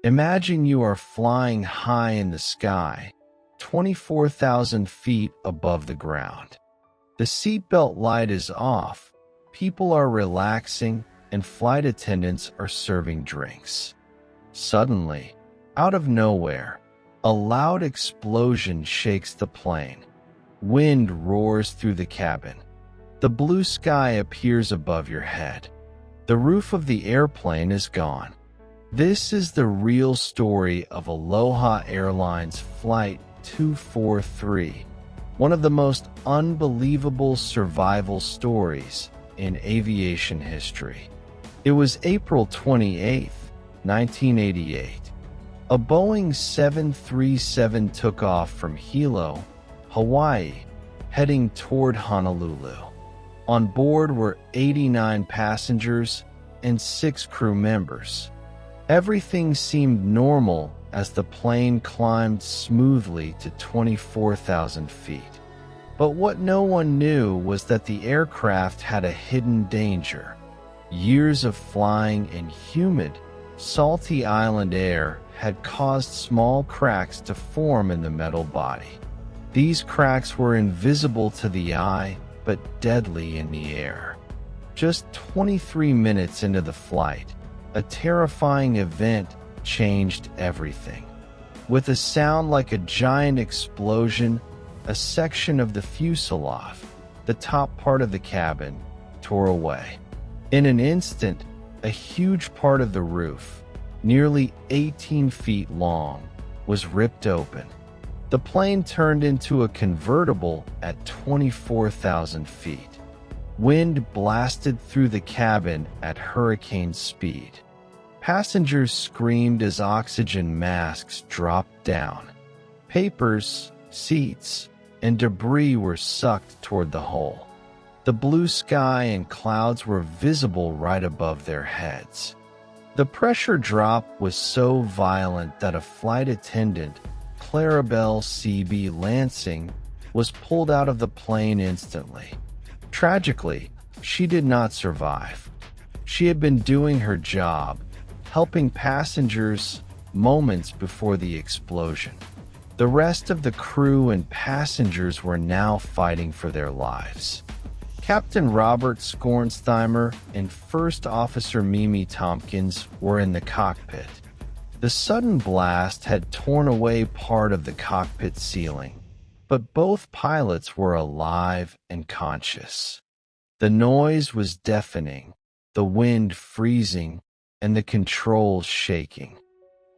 Imagine you are flying high in the sky, 24,000 feet above the ground. The seatbelt light is off, people are relaxing, and flight attendants are serving drinks. Suddenly, out of nowhere, a loud explosion shakes the plane. Wind roars through the cabin. The blue sky appears above your head. The roof of the airplane is gone. This is the real story of Aloha Airlines Flight 243, one of the most unbelievable survival stories in aviation history. It was April 28, 1988. A Boeing 737 took off from Hilo, Hawaii, heading toward Honolulu. On board were 89 passengers and 6 crew members. Everything seemed normal as the plane climbed smoothly to 24,000 feet. But what no one knew was that the aircraft had a hidden danger. Years of flying in humid, salty island air had caused small cracks to form in the metal body. These cracks were invisible to the eye, but deadly in the air. Just 23 minutes into the flight, a terrifying event changed everything. With a sound like a giant explosion, a section of the fuselage, the top part of the cabin, tore away. In an instant, a huge part of the roof, nearly 18 feet long, was ripped open. The plane turned into a convertible at 24,000 feet. Wind blasted through the cabin at hurricane speed. Passengers screamed as oxygen masks dropped down. Papers, seats, and debris were sucked toward the hull. The blue sky and clouds were visible right above their heads. The pressure drop was so violent that a flight attendant, Clarabelle C.B. Lansing, was pulled out of the plane instantly. Tragically, she did not survive. She had been doing her job, helping passengers moments before the explosion. The rest of the crew and passengers were now fighting for their lives. Captain Robert Skornsteimer and First Officer Mimi Tompkins were in the cockpit. The sudden blast had torn away part of the cockpit ceiling, but both pilots were alive and conscious. The noise was deafening, the wind freezing, and the controls shaking.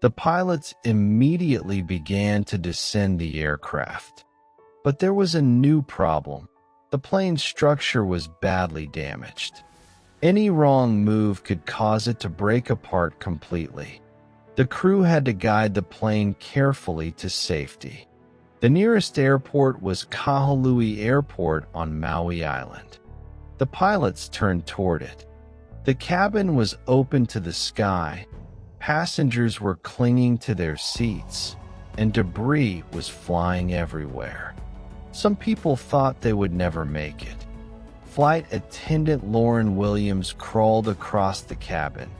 The pilots immediately began to descend the aircraft. But there was a new problem. The plane's structure was badly damaged. Any wrong move could cause it to break apart completely. The crew had to guide the plane carefully to safety. The nearest airport was Kahului Airport on Maui Island. The pilots turned toward it. The cabin was open to the sky. Passengers were clinging to their seats, and debris was flying everywhere. Some people thought they would never make it. Flight attendant Lauren Williams crawled across the cabin,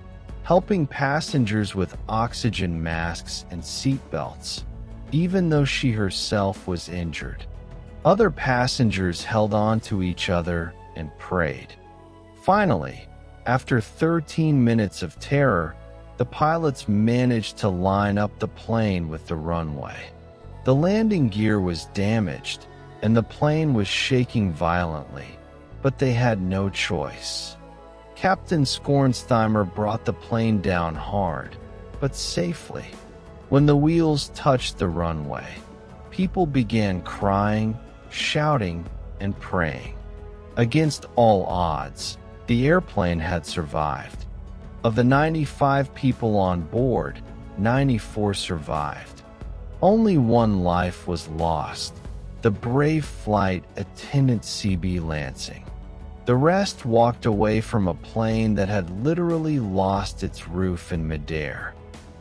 helping passengers with oxygen masks and seat belts, even though she herself was injured. Other passengers held on to each other and prayed. Finally, after 13 minutes of terror, the pilots managed to line up the plane with the runway. The landing gear was damaged, and the plane was shaking violently, but they had no choice. Captain Skornsteimer brought the plane down hard, but safely. When the wheels touched the runway, people began crying, shouting, and praying. Against all odds, the airplane had survived. Of the 95 people on board, 94 survived. Only one life was lost, the brave flight attendant C.B. Lansing. The rest walked away from a plane that had literally lost its roof in midair.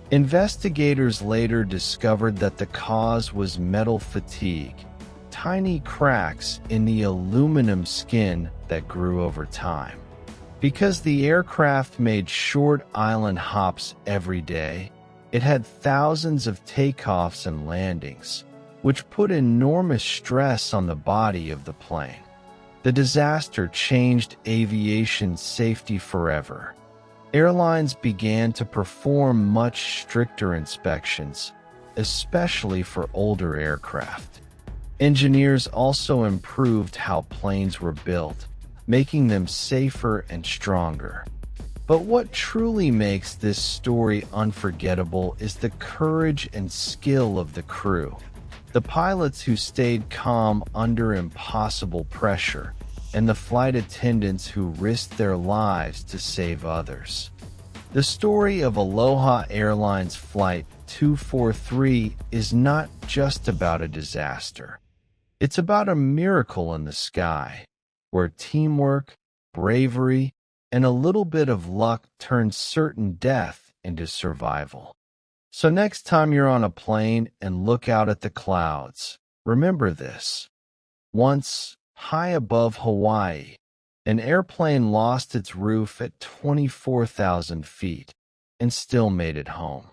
Investigators later discovered that the cause was metal fatigue, tiny cracks in the aluminum skin that grew over time. Because the aircraft made short island hops every day, It had thousands of takeoffs and landings, which put enormous stress on the body of the plane. The disaster changed aviation safety forever. Airlines began to perform much stricter inspections, especially for older aircraft. Engineers also improved how planes were built, making them safer and stronger. But what truly makes this story unforgettable is the courage and skill of the crew. The pilots who stayed calm under impossible pressure, and the flight attendants who risked their lives to save others. The story of Aloha Airlines Flight 243 is not just about a disaster. It's about a miracle in the sky, where teamwork, bravery, and a little bit of luck turned certain death into survival. So next time you're on a plane and look out at the clouds, remember this. Once, high above Hawaii, an airplane lost its roof at 24,000 feet and still made it home.